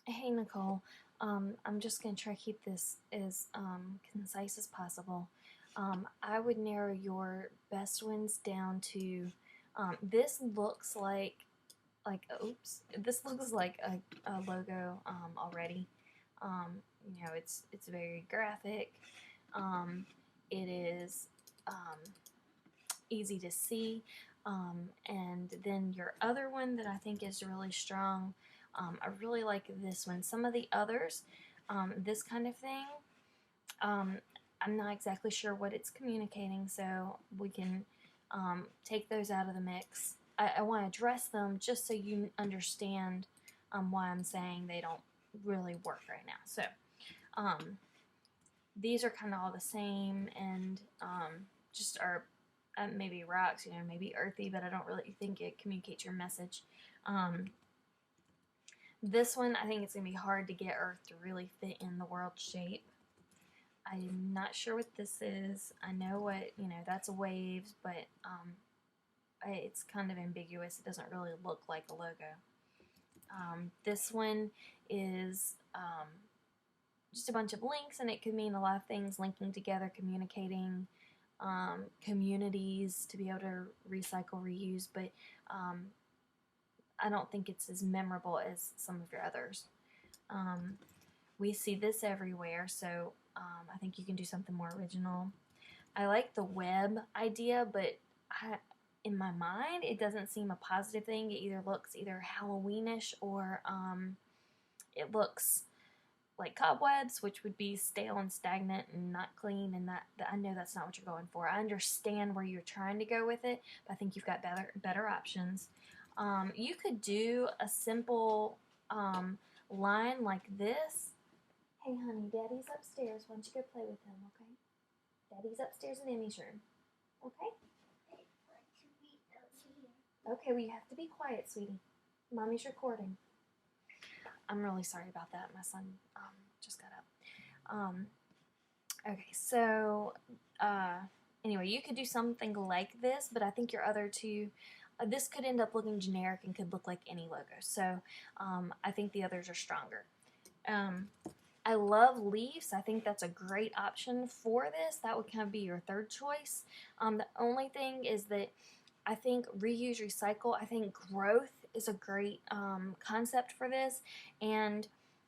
Hey Nicole, I'm just going to try to keep this as concise as possible. I would narrow your best ones down to this looks oops, this looks like a logo already. You know, it's very graphic. It is easy to see. And then your other one that I think is really strong, I really like this one. Some of the others, this kind of thing, um, I'm not exactly sure what it's communicating, so we can take those out of the mix. I want to address them just so you understand why I'm saying they don't really work right now. So these are kind of all the same and just are maybe rocks, you know, maybe earthy, but I don't really think it communicates your message. This one, I think it's going to be hard to get earth to really fit in the world shape. I'm not sure what this is. I know what, you know, that's waves, but it's kind of ambiguous. It doesn't really look like a logo. This one is just a bunch of links, and it could mean a lot of things, linking together, communicating, communities to be able to recycle, reuse, but I don't think it's as memorable as some of your others. We see this everywhere, so I think you can do something more original. I like the web idea, but in my mind, it doesn't seem a positive thing. It either looks either Halloweenish or it looks like cobwebs, which would be stale and stagnant and not clean, and that I know that's not what you're going for. I understand where you're trying to go with it, but I think you've got better options. You could do a simple line like this. Hey honey, daddy's upstairs. Why don't you go play with him, okay? Daddy's upstairs in Emmy's room. Okay? Okay, well you have to be quiet, sweetie. Mommy's recording. I'm really sorry about that. My son just got up. Okay, so anyway, you could do something like this, but I think your other two, this could end up looking generic and could look like any logo. So I think the others are stronger. I love leaves. I think that's a great option for this. That would kind of be your third choice. The only thing is that I think reuse, recycle, I think growth is a great concept for this, and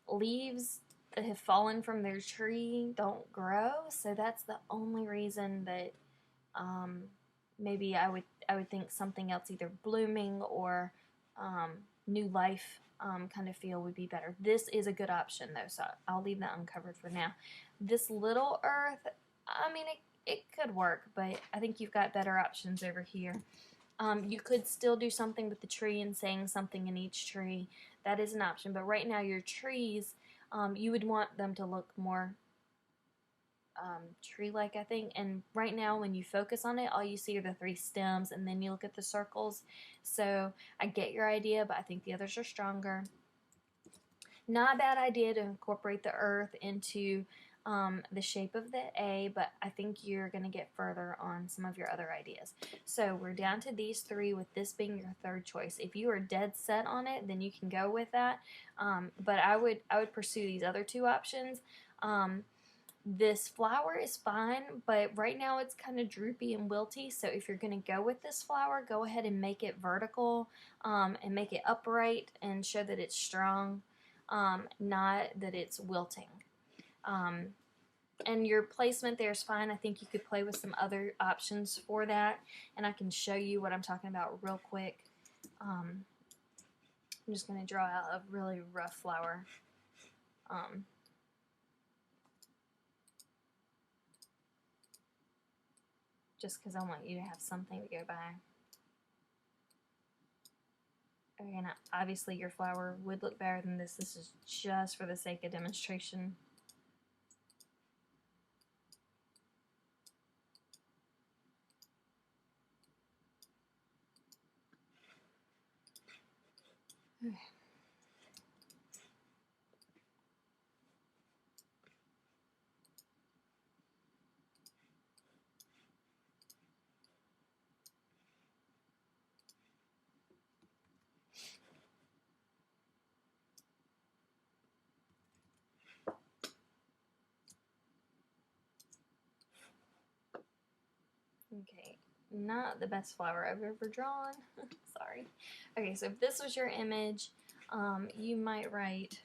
leaves that have fallen from their tree don't grow, so that's the only reason that maybe I would think something else, either blooming or new life kind of feel would be better. This is a good option though, so I'll leave that uncovered for now. This little earth, I mean, it could work, but I think you've got better options over here. You could still do something with the tree and saying something in each tree. That is an option, but right now your trees, you would want them to look more tree-like, I think, and right now when you focus on it, all you see are the three stems, and then you look at the circles. So I get your idea, but I think the others are stronger. Not a bad idea to incorporate the earth into the shape of the A, but I think you're going to get further on some of your other ideas. So we're down to these three, with this being your third choice. If you are dead set on it, then you can go with that, but I would pursue these other two options. This flower is fine, but right now it's kind of droopy and wilty, so if you're going to go with this flower, go ahead and make it vertical and make it upright and show that it's strong, not that it's wilting. And your placement there is fine. I think you could play with some other options for that, and I can show you what I'm talking about real quick. I'm just going to draw out a really rough flower. Just because I want you to have something to go by. Okay, now obviously your flower would look better than this. This is just for the sake of demonstration. Okay. not the best flower I've ever drawn. Sorry. Okay, so if this was your image, you might write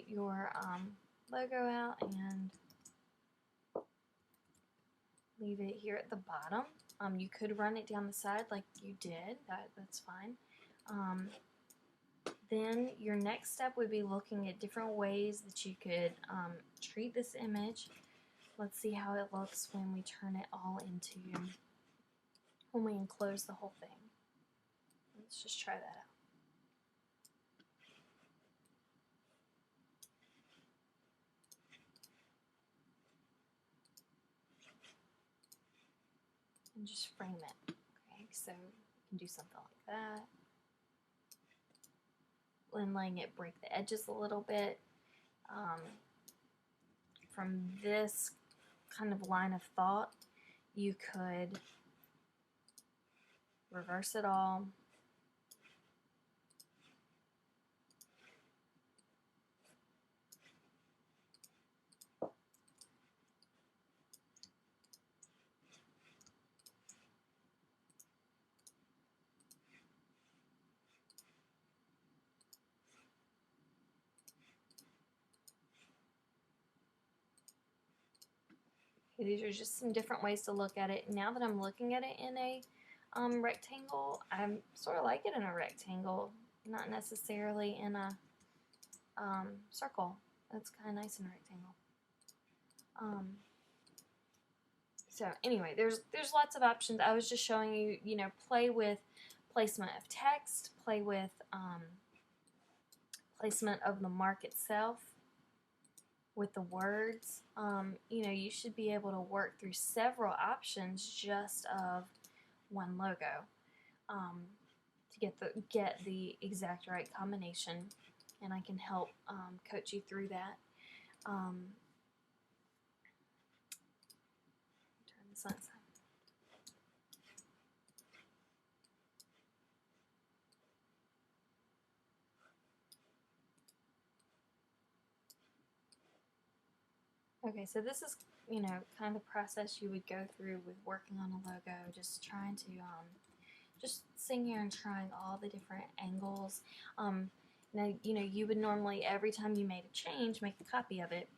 your logo out and leave it here at the bottom. You could run it down the side like you did. That's fine. Then your next step would be looking at different ways that you could treat this image. Let's see how it looks when we turn it all into, when we enclose the whole thing. Let's just try that out. And just frame it. Okay, so you can do something like that. When letting it break the edges a little bit. From this kind of line of thought, you could reverse it all. These are just some different ways to look at it. Now that I'm looking at it in a rectangle, I sort of like it in a rectangle, not necessarily in a circle. That's kind of nice in a rectangle. So anyway, there's lots of options. I was just showing you, play with placement of text, play with placement of the mark itself, with the words. You should be able to work through several options just of one logo to get the exact right combination, and I can help coach you through that. Turn this on its side. Okay, so this is, kind of the process you would go through with working on a logo, just trying to, just sitting here and trying all the different angles. Now, you would normally, every time you made a change, make a copy of it,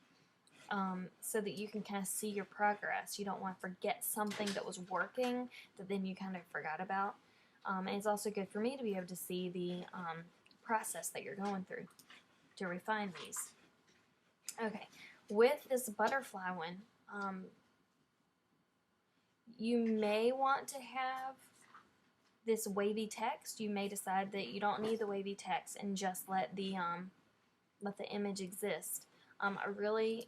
so that you can kind of see your progress. You don't want to forget something that was working that then you kind of forgot about. And it's also good for me to be able to see the process that you're going through to refine these. Okay. With this butterfly one, you may want to have this wavy text. You may decide that you don't need the wavy text and just let the image exist. I really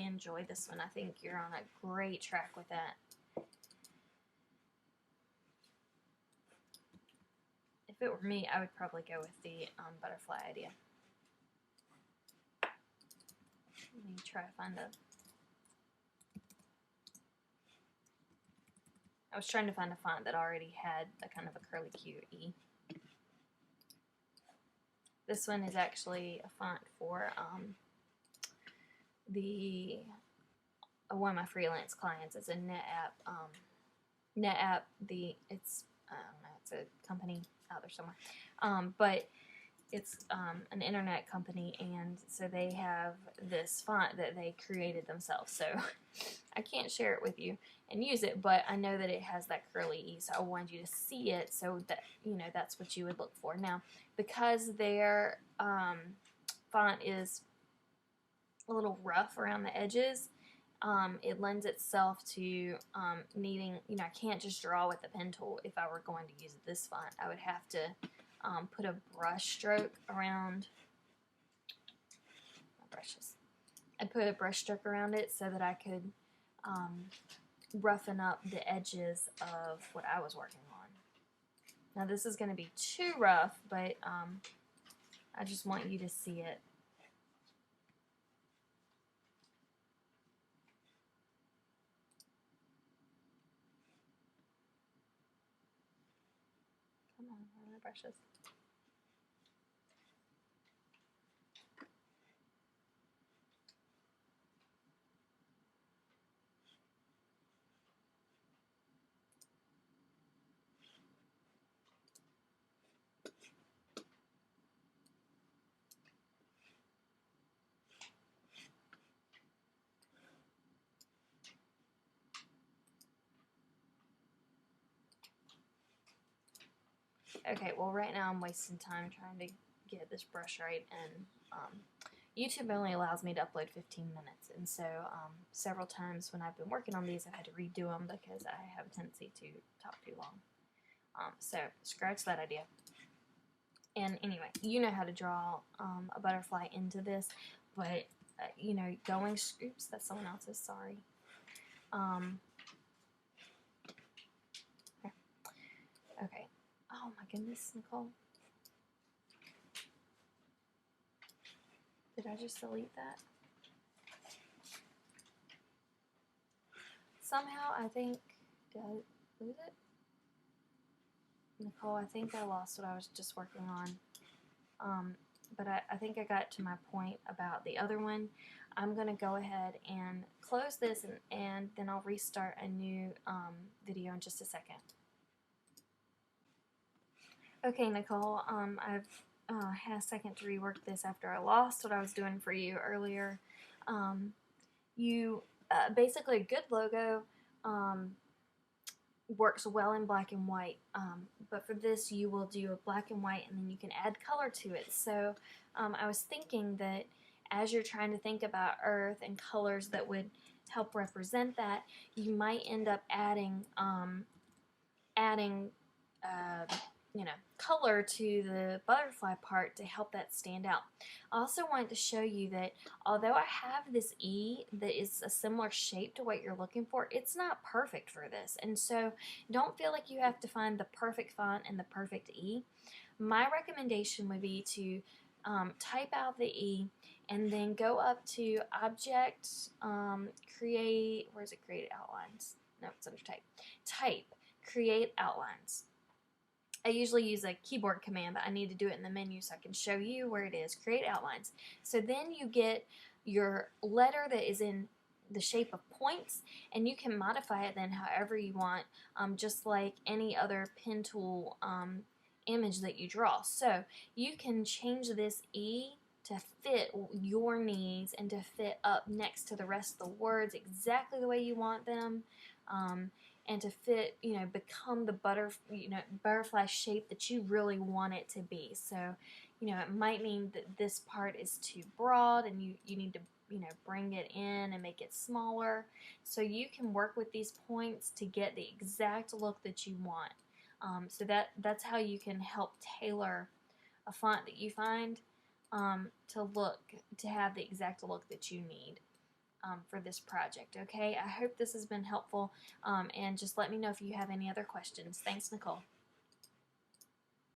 enjoy this one. I think you're on a great track with that. If it were me, I would probably go with the butterfly idea. Let me try to find I was trying to find a font that already had a kind of a curly Q E. This one is actually a font for one of my freelance clients. It's a NetApp. It's I don't know, it's a company out there somewhere, but it's an internet company, and so they have this font that they created themselves. So I can't share it with you and use it, but I know that it has that curly E, so I wanted you to see it so that that's what you would look for. Now, because their font is a little rough around the edges, it lends itself to needing, I can't just draw with the pen tool. If I were going to use this font, I would have to put a brush stroke around my brushes. I'd put a brush stroke around it so that I could roughen up the edges of what I was working on. Now this is going to be too rough, but I just want you to see it. Come on, where are my brushes? Okay, well right now I'm wasting time trying to get this brush right, and YouTube only allows me to upload 15 minutes, and so several times when I've been working on these I've had to redo them because I have a tendency to talk too long. So scratch that idea. And anyway, you know how to draw a butterfly into this, but you know, oops, that's someone else's, sorry. Okay. Oh my goodness, Nicole. Did I just delete that? Somehow I think, did I lose it? Nicole, I think I lost what I was just working on. But I think I got to my point about the other one. I'm going to go ahead and close this, and then I'll restart a new video in just a second. Okay, Nicole, I've had a second to rework this after I lost what I was doing for you earlier. Basically, a good logo works well in black and white, but for this you will do a black and white and then you can add color to it. So I was thinking that as you're trying to think about Earth and colors that would help represent that, you might end up adding you know, color to the butterfly part to help that stand out. I also wanted to show you that although I have this E that is a similar shape to what you're looking for, it's not perfect for this. And so don't feel like you have to find the perfect font and the perfect E. My recommendation would be to type out the E and then go up to Object, Create, where is it, Create Outlines? No, it's under Type. Type, Create Outlines. I usually use a keyboard command, but I need to do it in the menu so I can show you where it is. Create outlines. So then you get your letter that is in the shape of points, and you can modify it then however you want, just like any other pen tool image that you draw. So you can change this E to fit your needs and to fit up next to the rest of the words exactly the way you want them. And to fit, you know, become the butterfly shape that you really want it to be. So, you know, it might mean that this part is too broad and you need to, you know, bring it in and make it smaller. So you can work with these points to get the exact look that you want. So that's how you can help tailor a font that you find to have the exact look that you need. For this project, okay? I hope this has been helpful, and just let me know if you have any other questions. Thanks, Nicole.